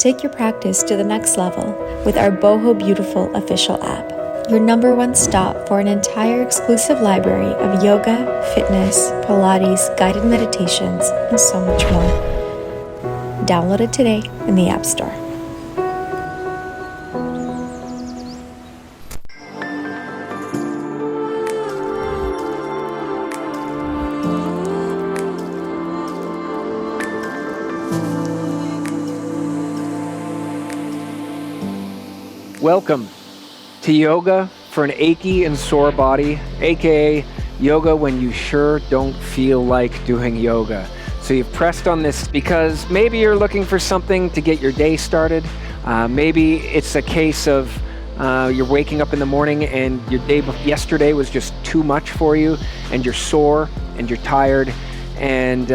take your practice to the next level with our Boho Beautiful official app, your #1 stop for an entire exclusive library of yoga, fitness, Pilates, guided meditations, and so much more. Download it today in the App Store. Welcome to yoga for an achy and sore body, aka yoga when you sure don't feel like doing yoga. So you've pressed on this because maybe you're looking for something to get your day started. Maybe it's a case of you're waking up in the morning and your day yesterday was just too much for you, and you're sore and you're tired, and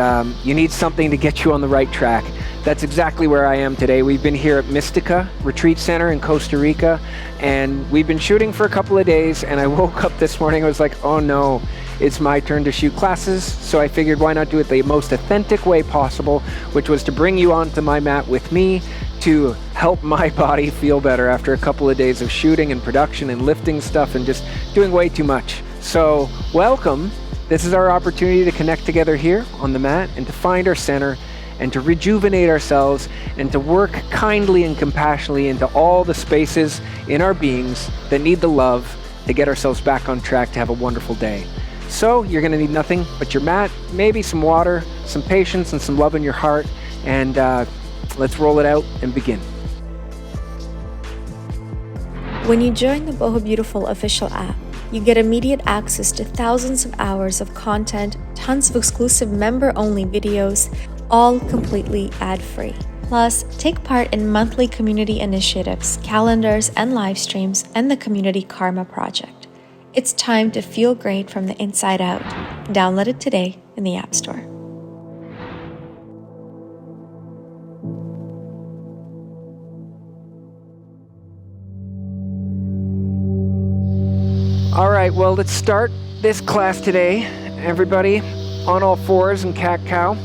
you need something to get you on the right track. That's exactly where I am today. We've been here at Mystica Retreat Center in Costa Rica, and we've been shooting for a couple of days, and I woke up this morning, I was like, oh no, it's my turn to shoot classes. So I figured, why not do it the most authentic way possible, which was to bring you onto my mat with me to help my body feel better after a couple of days of shooting and production and lifting stuff and just doing way too much. So welcome. This is our opportunity to connect together here on the mat and to find our center and to rejuvenate ourselves and to work kindly and compassionately into all the spaces in our beings that need the love to get ourselves back on track to have a wonderful day. So you're gonna need nothing but your mat, maybe some water, some patience, and some love in your heart, and let's roll it out and begin. When you join the Boho Beautiful official app, you get immediate access to thousands of hours of content, tons of exclusive member-only videos, all completely ad-free. Plus, take part in monthly community initiatives, calendars, and live streams, and the Community Karma Project. It's time to feel great from the inside out. Download it today in the App Store. All right, well, let's start this class today, everybody, on all fours and cat-cow,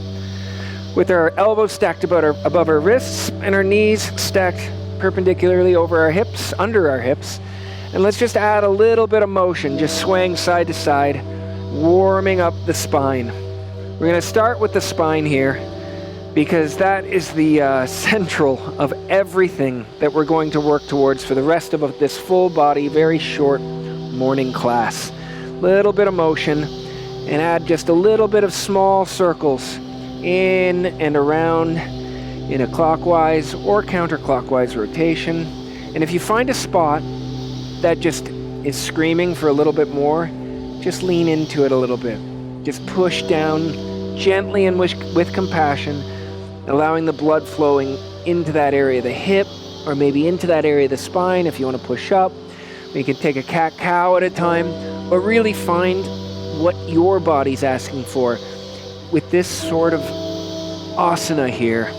with our elbows stacked above our wrists and our knees stacked perpendicularly over our hips, under our hips. And let's just add a little bit of motion, just swaying side to side, warming up the spine. We're gonna start with the spine here because that is the central of everything that we're going to work towards for the rest of this full body, very short morning class. Little bit of motion, and add just a little bit of small circles in and around in a clockwise or counterclockwise rotation. And if you find a spot that just is screaming for a little bit more, just lean into it a little bit. Just push down gently and with compassion, allowing the blood flowing into that area of the hip, or maybe into that area of the spine if you want to push up. You can take a cat-cow at a time, or really find what your body's asking for with this sort of asana here,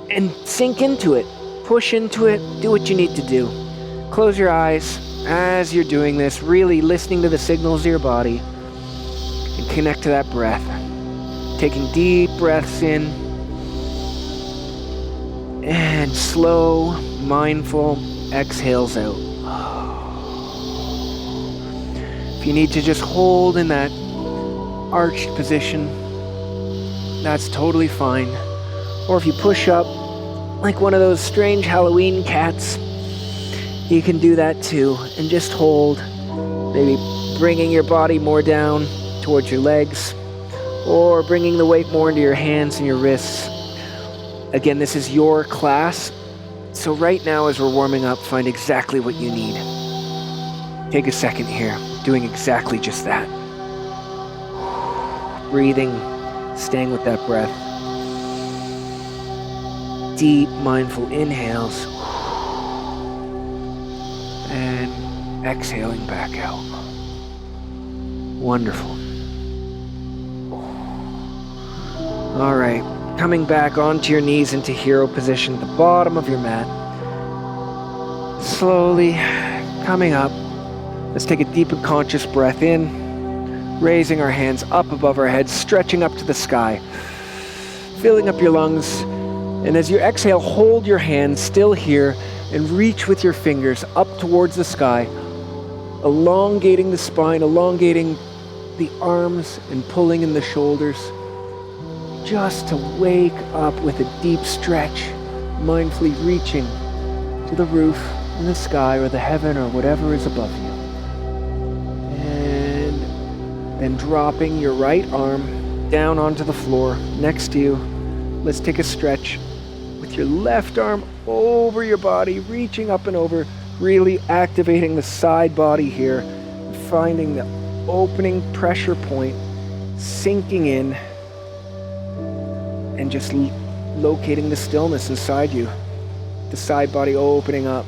and sink into it, push into it, do what you need to do. Close your eyes as you're doing this, really listening to the signals of your body, and connect to that breath. Taking deep breaths in, and slow, mindful exhales out. If you need to just hold in that arched position, that's totally fine. Or if you push up like one of those strange Halloween cats, you can do that too, and just hold, maybe bringing your body more down towards your legs, or bringing the weight more into your hands and your wrists. Again, this is your class, so right now as we're warming up, find exactly what you need. Take a second here, doing exactly just that. Breathing, staying with that breath. Deep, mindful inhales. And exhaling back out. Wonderful. All right, coming back onto your knees into hero position at the bottom of your mat. Slowly coming up. Let's take a deep and conscious breath in, raising our hands up above our heads, stretching up to the sky, filling up your lungs And as you exhale, hold your hands still here and reach with your fingers up towards the sky, elongating the spine, elongating the arms and pulling in the shoulders, just to wake up with a deep stretch, mindfully reaching to the roof in the sky or the heaven or whatever is above you. And then dropping your right arm down onto the floor next to you. Let's take a stretch with your left arm over your body, reaching up and over, really activating the side body here, finding the opening pressure point, sinking in, and just locating the stillness inside you. The side body opening up.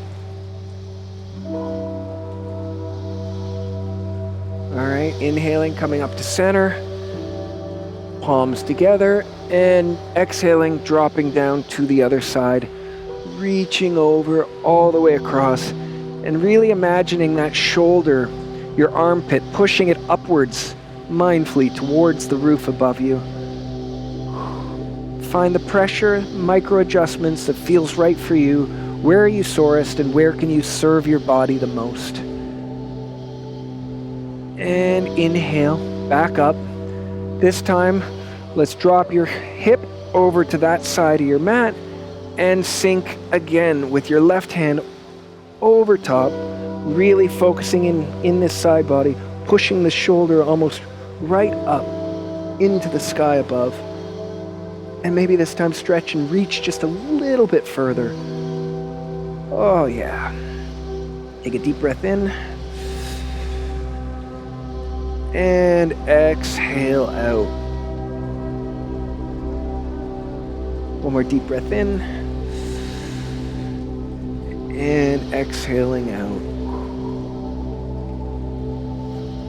All right, inhaling, coming up to center, palms together, and exhaling, dropping down to the other side, reaching over all the way across, and really imagining that shoulder, your armpit, pushing it upwards mindfully towards the roof above you. Find the pressure, micro adjustments that feels right for you. Where are you sorest and where can you serve your body the most? And inhale, back up. This time, let's drop your hip over to that side of your mat and sink again with your left hand over top, really focusing in this side body, pushing the shoulder almost right up into the sky above. And maybe this time stretch and reach just a little bit further. Oh yeah. Take a deep breath in. And exhale out. One more deep breath in. And exhaling out.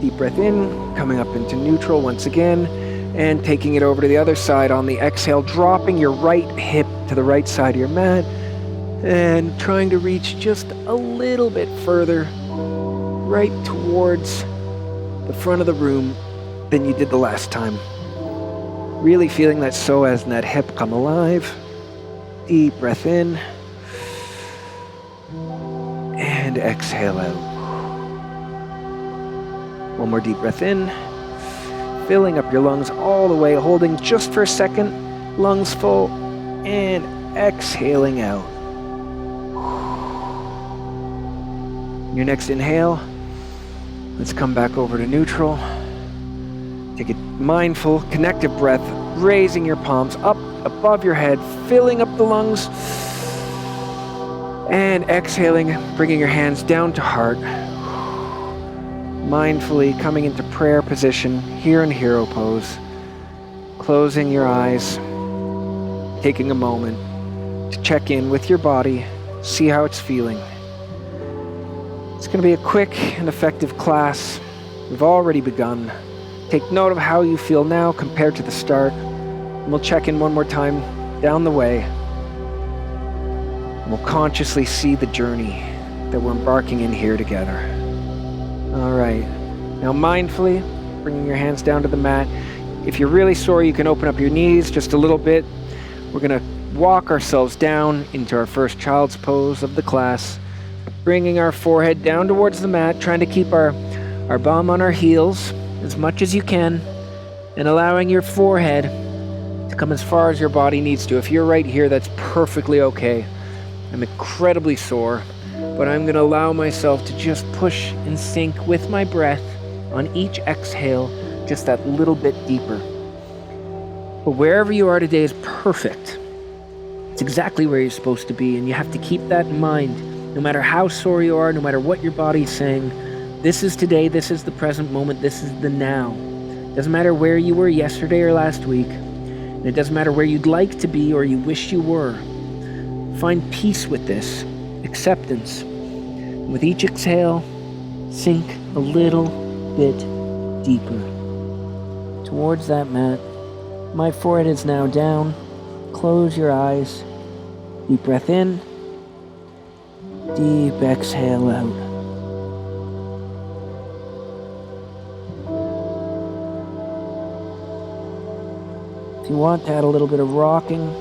Deep breath in, coming up into neutral once again. And taking it over to the other side on the exhale, dropping your right hip to the right side of your mat and trying to reach just a little bit further right towards the front of the room than you did the last time. Really feeling that psoas and that hip come alive. Deep breath in and exhale out. One more deep breath in. Filling up your lungs all the way, holding just for a second, lungs full, and exhaling out. Your next inhale, let's come back over to neutral. Take a mindful, connective breath, raising your palms up above your head, filling up the lungs, and exhaling, bringing your hands down to heart. Mindfully coming into prayer position here in hero pose, closing your eyes, taking a moment to check in with your body, see how it's feeling. It's going to be a quick and effective class. We've already begun. Take note of how you feel now compared to the start, and we'll check in one more time down the way. And we'll consciously see the journey that we're embarking in here together. All right, now mindfully, bringing your hands down to the mat. If you're really sore, you can open up your knees just a little bit. We're gonna walk ourselves down into our first child's pose of the class, bringing our forehead down towards the mat, trying to keep our bum on our heels as much as you can, and allowing your forehead to come as far as your body needs to. If you're right here, that's perfectly okay. I'm incredibly sore, but I'm going to allow myself to just push and sink with my breath on each exhale, just that little bit deeper. But wherever you are today is perfect. It's exactly where you're supposed to be, and you have to keep that in mind. No matter how sore you are, no matter what your body's saying, this is today, this is the present moment, this is the now. Doesn't matter where you were yesterday or last week, and it doesn't matter where you'd like to be or you wish you were. Find peace with this, acceptance. With each exhale, sink a little bit deeper towards that mat. My forehead is now down. Close your eyes. Deep breath in. Deep exhale out. If you want to add a little bit of rocking,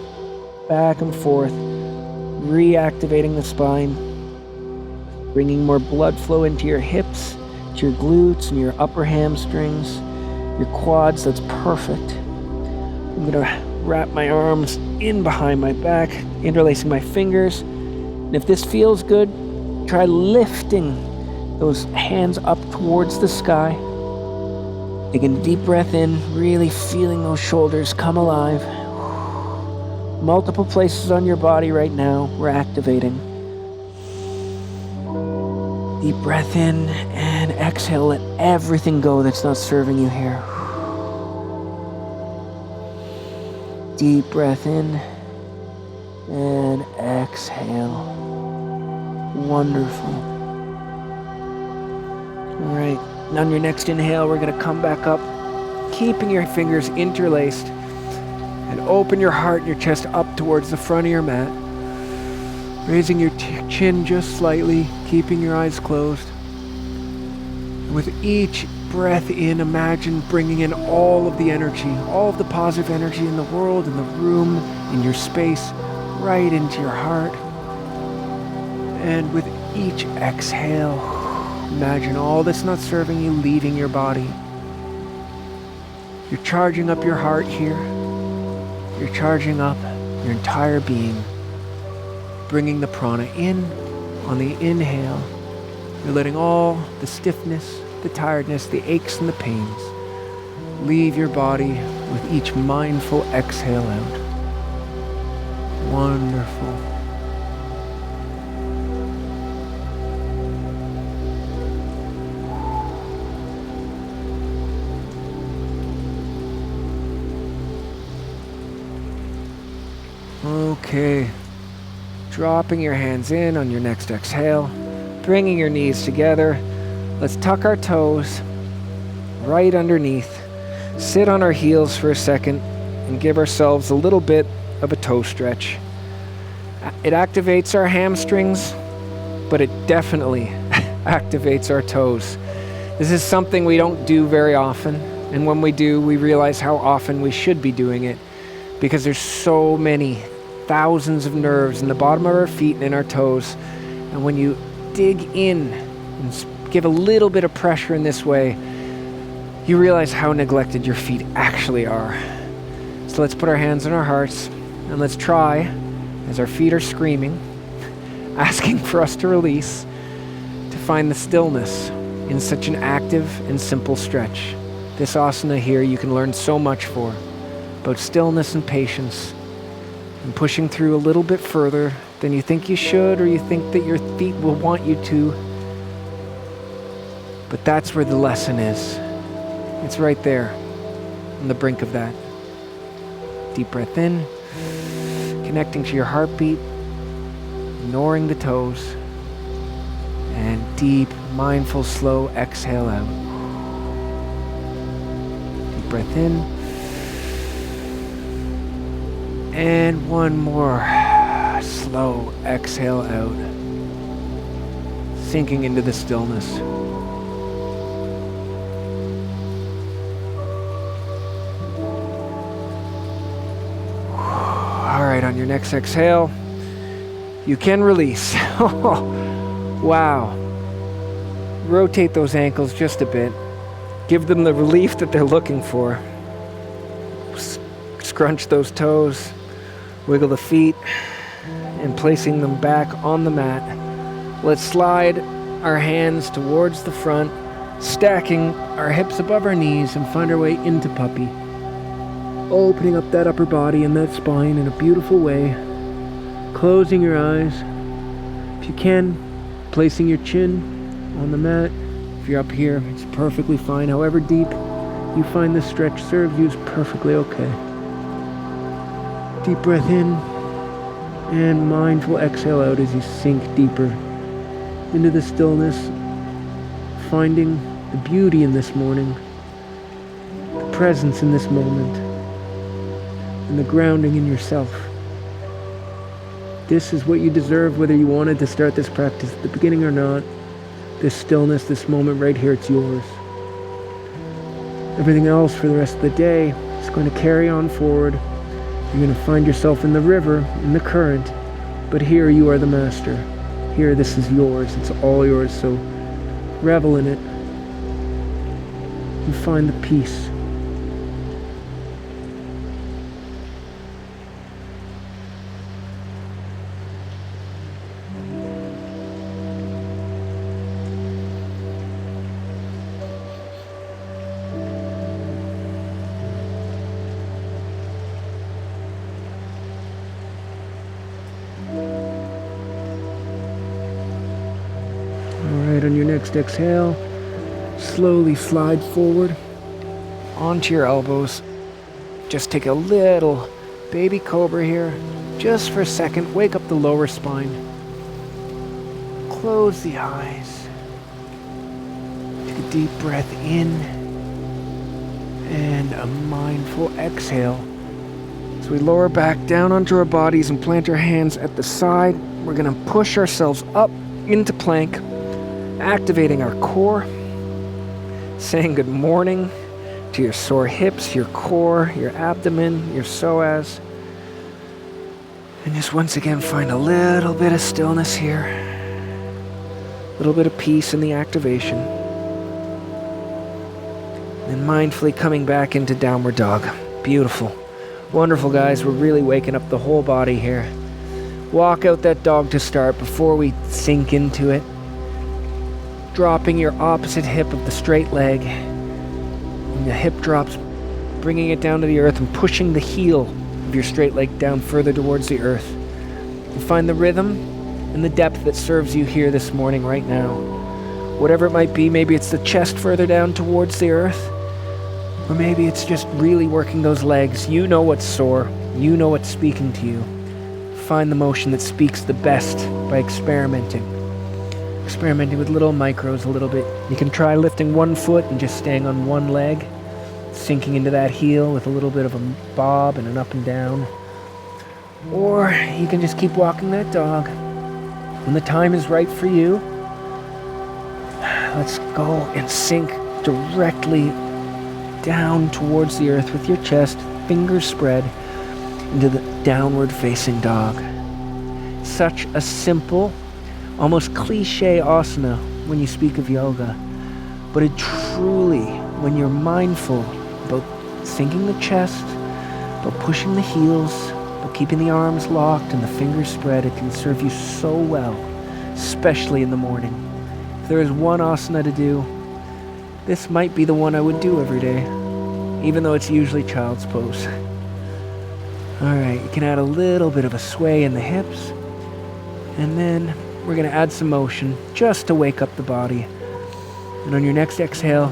back and forth, reactivating the spine, bringing more blood flow into your hips, to your glutes and your upper hamstrings, your quads. That's perfect. I'm gonna wrap my arms in behind my back, interlacing my fingers. And if this feels good, try lifting those hands up towards the sky. Taking a deep breath in, really feeling those shoulders come alive. Multiple places on your body right now, we're activating. Deep breath in and exhale, let everything go that's not serving you here. Deep breath in and exhale. Wonderful. All right, and on your next inhale, we're gonna come back up, keeping your fingers interlaced, and open your heart and your chest up towards the front of your mat. Raising your chin just slightly, keeping your eyes closed. With each breath in, imagine bringing in all of the energy, all of the positive energy in the world, in the room, in your space, right into your heart. And with each exhale, imagine all that's not serving you leaving your body. You're charging up your heart here. You're charging up your entire being. Bringing the prana in on the inhale. You're letting all the stiffness, the tiredness, the aches and the pains leave your body with each mindful exhale out. Wonderful. Okay. Dropping your hands in on your next exhale, bringing your knees together. Let's tuck our toes right underneath, sit on our heels for a second, and give ourselves a little bit of a toe stretch. It activates our hamstrings, but it definitely activates our toes. This is something we don't do very often, and when we do, we realize how often we should be doing it, because there's so many thousands of nerves in the bottom of our feet and in our toes. And when you dig in and give a little bit of pressure in this way, you realize how neglected your feet actually are. So let's put our hands on our hearts and let's try, as our feet are screaming, asking for us to release, to find the stillness in such an active and simple stretch. This asana here you can learn so much for, about stillness and patience, and pushing through a little bit further than you think you should, or you think that your feet will want you to. But that's where the lesson is. It's right there, on the brink of that. Deep breath in, connecting to your heartbeat, ignoring the toes, and deep, mindful, slow exhale out. Deep breath in. And one more slow exhale out, sinking into the stillness. All right, on your next exhale, you can release. Wow. Rotate those ankles just a bit. Give them the relief that they're looking for. Scrunch those toes. Wiggle the feet, and placing them back on the mat. Let's slide our hands towards the front, stacking our hips above our knees, and find our way into puppy. Opening up that upper body and that spine in a beautiful way. Closing your eyes. If you can, placing your chin on the mat. If you're up here, it's perfectly fine. However deep you find this stretch serves you is perfectly okay. Deep breath in and mindful exhale out as you sink deeper into the stillness, finding the beauty in this morning, the presence in this moment, and the grounding in yourself. This is what you deserve, whether you wanted to start this practice at the beginning or not. This stillness, this moment right here, it's yours. Everything else for the rest of the day is going to carry on forward You're going to find yourself in the river, in the current, but here you are the master. Here, this is yours. It's all yours, so revel in it. And find the peace. On your next exhale, slowly slide forward onto your elbows. Just take a little baby cobra here, just for a second. Wake up the lower spine. Close the eyes. Take a deep breath in and a mindful exhale. So we lower back down onto our bodies and plant our hands at the side. We're going to push ourselves up into plank, activating our core, saying good morning to your sore hips, your core, your abdomen, your psoas. And just once again find a little bit of stillness here, a little bit of peace in the activation. And mindfully coming back into downward dog. Beautiful. Wonderful, guys. We're really waking up the whole body here. Walk out that dog to start before we sink into it. Dropping your opposite hip of the straight leg. And the hip drops, bringing it down to the earth and pushing the heel of your straight leg down further towards the earth. You find the rhythm and the depth that serves you here this morning, right now. Whatever it might be, maybe it's the chest further down towards the earth, or maybe it's just really working those legs. You know what's sore. You know what's speaking to you. Find the motion that speaks the best by experimenting. Experimenting with little micros a little bit. You can try lifting one foot and just staying on one leg, sinking into that heel with a little bit of a bob and an up and down. Or you can just keep walking that dog. When the time is right for you, let's go and sink directly down towards the earth with your chest, fingers spread, into the downward facing dog. Such a simple, almost cliche asana when you speak of yoga, but it truly, when you're mindful about sinking the chest, about pushing the heels, about keeping the arms locked and the fingers spread, it can serve you so well, especially in the morning. If there is one asana to do, this might be the one I would do every day, even though it's usually child's pose. Alright, you can add a little bit of a sway in the hips, and then we're going to add some motion just to wake up the body. And on your next exhale,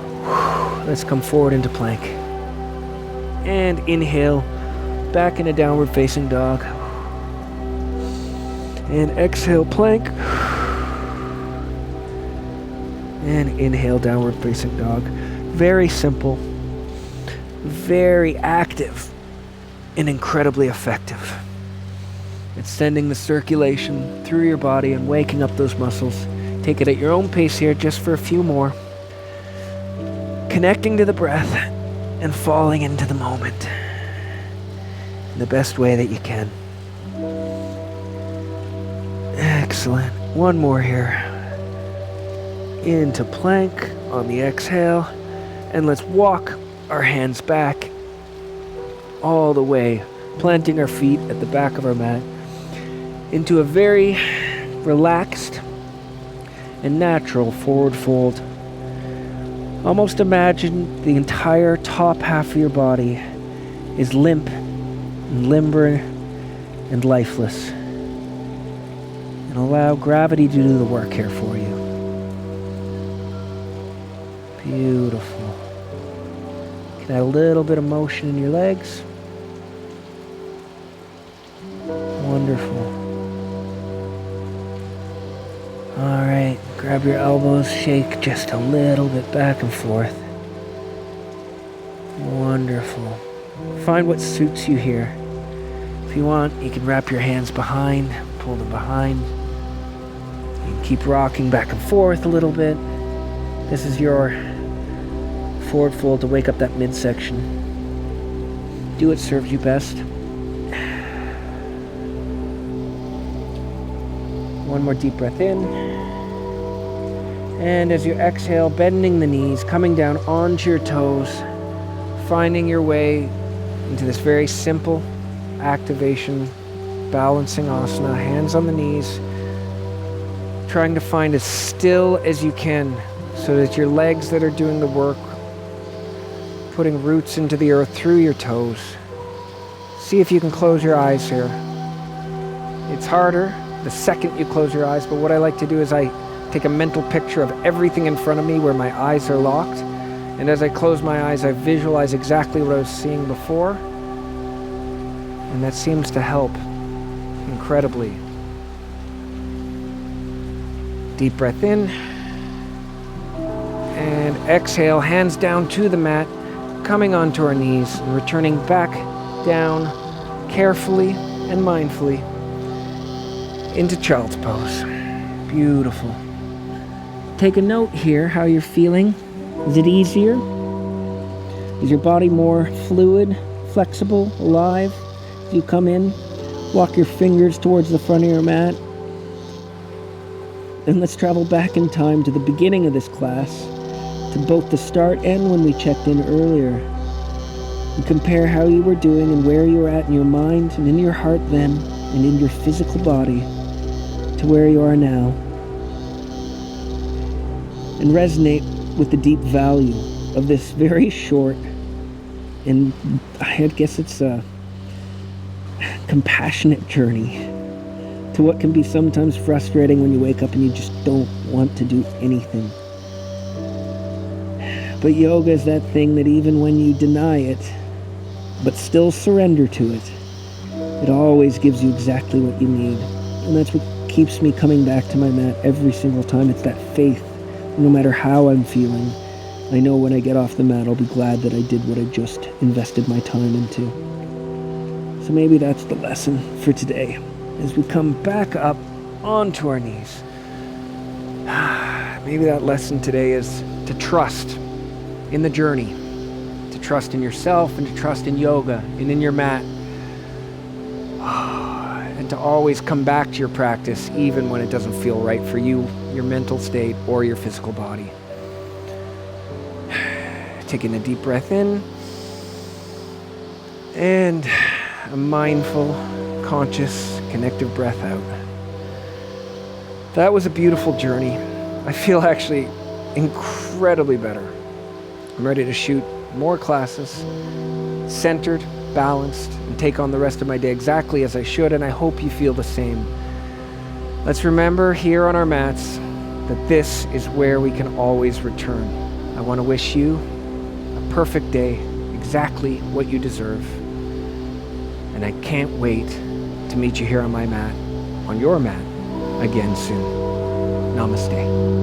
let's come forward into plank. And inhale, back into downward facing dog. And exhale, plank. And inhale, downward facing dog. Very simple, very active, and incredibly effective. It's sending the circulation through your body and waking up those muscles. Take it at your own pace here, just for a few more. Connecting to the breath and falling into the moment in the best way that you can. Excellent. One more here. Into plank on the exhale. And let's walk our hands back all the way, planting our feet at the back of our mat into a very relaxed and natural forward fold. Almost imagine the entire top half of your body is limp and limber and lifeless. And allow gravity to do the work here for you. Beautiful. You can add a little bit of motion in your legs. Wonderful. Alright, grab your elbows, shake just a little bit back and forth. Wonderful. Find what suits you here. If you want, you can wrap your hands behind, pull them behind. You can keep rocking back and forth a little bit. This is your forward fold to wake up that midsection. Do what serves you best. One more deep breath in. And as you exhale, bending the knees, coming down onto your toes, finding your way into this very simple activation, balancing asana, hands on the knees, trying to find as still as you can so that your legs that are doing the work, putting roots into the earth through your toes. See if you can close your eyes here. It's harder the second you close your eyes, but what I like to do is I take a mental picture of everything in front of me where my eyes are locked, and as I close my eyes, I visualize exactly what I was seeing before, and that seems to help incredibly. Deep breath in, and exhale, hands down to the mat, coming onto our knees and returning back down carefully and mindfully into child's pose. Beautiful. Take a note here how you're feeling. Is it easier? Is your body more fluid, flexible, alive? As you come in, walk your fingers towards the front of your mat. And let's travel back in time to the beginning of this class, to both the start and when we checked in earlier. And compare how you were doing and where you were at in your mind and in your heart then, and in your physical body, to where you are now. And resonate with the deep value of this very short, and I guess it's a compassionate journey to what can be sometimes frustrating when you wake up and you just don't want to do anything. But yoga is that thing that even when you deny it, but still surrender to it, it always gives you exactly what you need. And that's what keeps me coming back to my mat every single time. It's that faith. No matter how I'm feeling, I know when I get off the mat, I'll be glad that I did what I just invested my time into. So maybe that's the lesson for today. As we come back up onto our knees, maybe that lesson today is to trust in the journey, to trust in yourself and to trust in yoga and in your mat, and to always come back to your practice even when it doesn't feel right for you, your mental state, or your physical body. Taking a deep breath in, and a mindful, conscious, connective breath out. That was a beautiful journey. I feel actually incredibly better. I'm ready to shoot more classes, centered, balanced, and take on the rest of my day exactly as I should, and I hope you feel the same. Let's remember here on our mats that this is where we can always return. I want to wish you a perfect day, exactly what you deserve. And I can't wait to meet you here on my mat, on your mat, again soon. Namaste.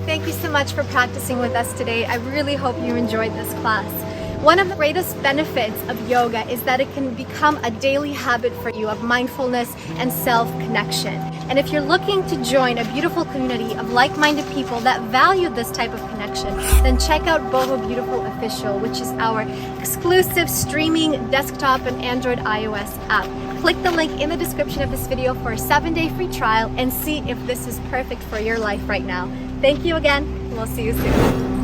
Thank you so much for practicing with us today. I really hope you enjoyed this class. One of the greatest benefits of yoga is that it can become a daily habit for you of mindfulness and self-connection. And if you're looking to join a beautiful community of like-minded people that value this type of connection, then check out Boho Beautiful Official, which is our exclusive streaming desktop and Android iOS app. Click the link in the description of this video for a 7-day free trial and see if this is perfect for your life right now. Thank you again. We'll see you soon.